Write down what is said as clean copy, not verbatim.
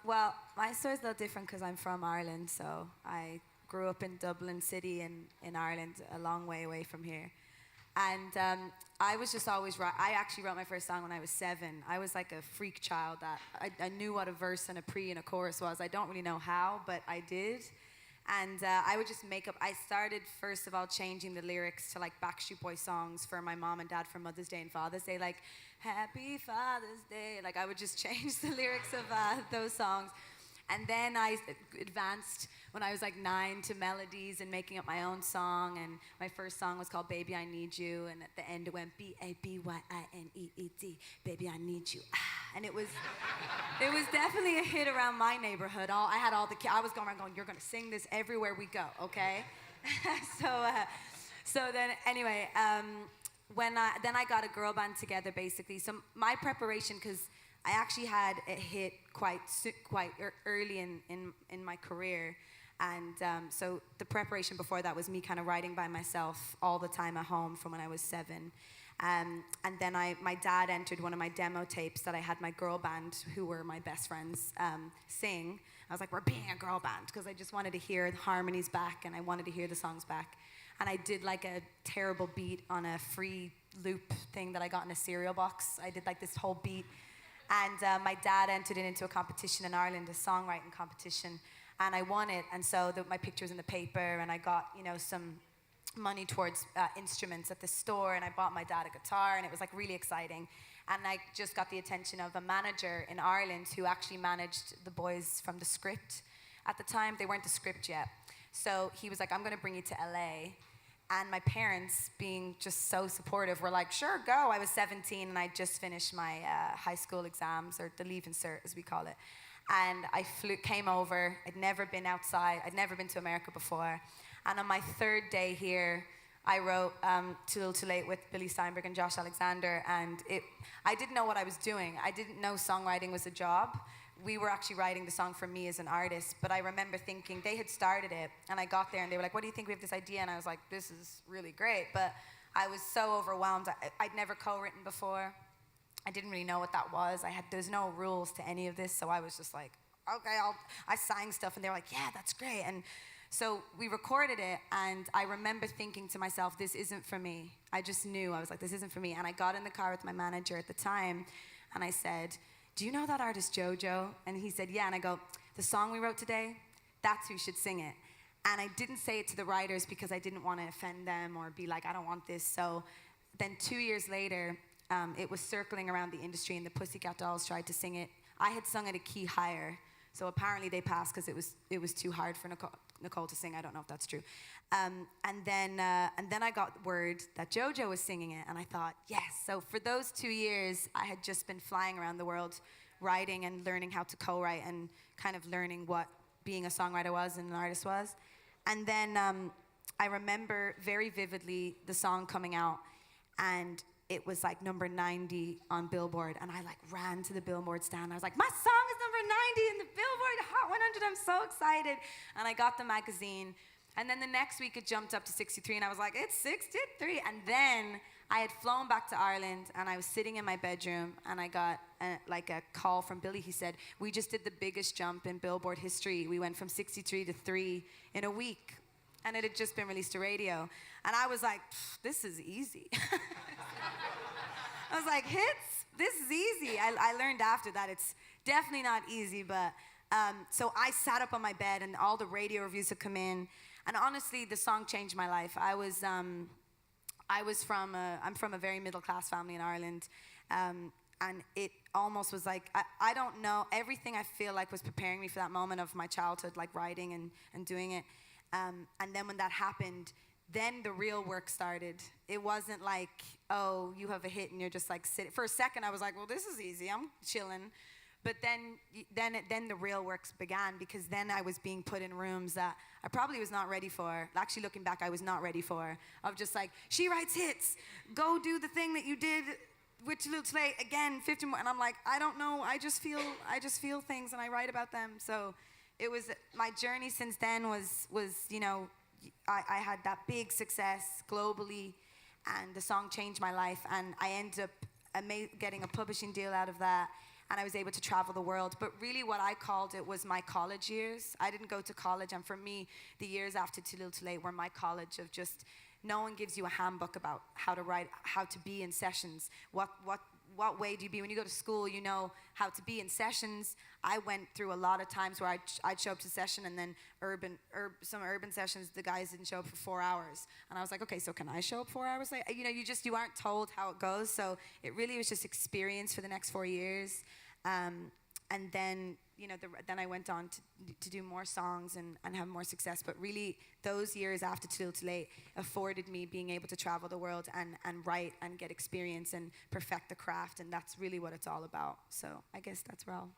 Well, my story's a little different because I'm from Ireland, so I grew up in Dublin City in Ireland, a long way away from here. And I was just always I actually wrote my first song when I was 7. I was like a freak child that I knew what a verse and a pre and a chorus was. I don't really know how, but I did. And I would just make up. I started first of all changing the lyrics to like Backstreet Boy songs for my mom and dad for Mother's Day and Father's Day, like Happy Father's Day. Like I would just change the lyrics of those songs. And then I advanced when I was like 9 to melodies and making up my own song. And my first song was called Baby I Need You. And at the end it went B-A-B-Y-I-N-E-E-D, Baby I Need You. And it was definitely a hit around my neighborhood. I had all the kids. I was going around going, you're going to sing this everywhere we go, okay? So then anyway, then I got a girl band together basically. So my preparation, because I actually had a hit quite early in my career. And so the preparation before that was me kind of writing by myself all the time at home from when I was 7. And then my dad entered one of my demo tapes that I had my girl band, who were my best friends, sing. I was like, we're being a girl band, because I just wanted to hear the harmonies back and I wanted to hear the songs back. And I did like a terrible beat on a free loop thing that I got in a cereal box. I did like this whole beat. And my dad entered it into a competition in Ireland, a songwriting competition, and I won it. And so my picture was in the paper, and I got, you know, some money towards instruments at the store, and I bought my dad a guitar, and it was like really exciting. And I just got the attention of a manager in Ireland who actually managed the boys from the Script. At the time, they weren't the Script yet. So he was like, I'm gonna bring you to LA. And my parents, being just so supportive, were like, sure, go. I was 17 and I just finished my high school exams, or the Leaving Cert as we call it. And I came over. I'd never been outside. I'd never been to America before. And on my 3rd day here, I wrote Too Little Too Late with Billy Steinberg and Josh Alexander. And I didn't know what I was doing. I didn't know songwriting was a job. We were actually writing the song for me as an artist, but I remember thinking, they had started it, and I got there and they were like, what do you think, we have this idea? And I was like, this is really great, but I was so overwhelmed. I'd never co-written before. I didn't really know what that was. There's no rules to any of this, so I was just like, okay, I sang stuff, and they were like, yeah, that's great. And so we recorded it, and I remember thinking to myself, this isn't for me. I just knew, I was like, this isn't for me. And I got in the car with my manager at the time, and I said, do you know that artist JoJo? And he said, yeah. And I go, the song we wrote today, that's who should sing it. And I didn't say it to the writers because I didn't want to offend them or be like, I don't want this. So then 2 years later, it was circling around the industry, and the Pussycat Dolls tried to sing it. I had sung it a key higher, so apparently they passed because it was too hard for Nicole to sing. I don't know if that's true. And then I got word that JoJo was singing it, and I thought, yes. So for those 2 years, I had just been flying around the world, writing and learning how to co-write and kind of learning what being a songwriter was and an artist was. And then I remember very vividly the song coming out, and it was like number 90 on Billboard, and I like ran to the Billboard stand. I was like, my song is number 90 in the Billboard Hot 100. I'm so excited. And I got the magazine. And then the next week it jumped up to 63, and I was like, it's 63. And then I had flown back to Ireland, and I was sitting in my bedroom, and I got a call from Billy. He said, we just did the biggest jump in Billboard history. We went from 63 to 3 in a week. And it had just been released to radio. And I was like, this is easy. I was like, hits? This is easy. I learned after that it's definitely not easy, but so I sat up on my bed, and all the radio reviews had come in. And honestly, the song changed my life. I'm from a very middle-class family in Ireland, and it almost was like, I don't know, everything I feel like was preparing me for that moment of my childhood, like writing and doing it. And then when that happened, then the real work started. It wasn't like, oh, you have a hit and you're just like sitting. For a second, I was like, well, this is easy, I'm chilling. But then the real works began, because then I was being put in rooms that I probably was not ready for. Actually, looking back, I was not ready for. Of just like, she writes hits. Go do the thing that you did with Too Little Too Late again, 50 more. And I'm like, I don't know. I just feel things, and I write about them. So it was my journey since then was you know, I had that big success globally, and the song changed my life, and I ended up getting a publishing deal out of that. and I was able to travel the world. But really what I called it was my college years. I didn't go to college, and for me, the years after Too Little Too Late were my college of just, no one gives you a handbook about how to write, how to be in sessions. What way do you be? When you go to school, you know how to be in sessions. I went through a lot of times where I'd show up to session, and then some urban sessions, the guys didn't show up for 4 hours. And I was like, okay, so can I show up 4 hours late? You know, you aren't told how it goes. So it really was just experience for the next 4 years. And then, you know, then I went on to do more songs and have more success. But really, those years after Too Little Too Late afforded me being able to travel the world and write and get experience and perfect the craft. And that's really what it's all about. So I guess that's where I'll...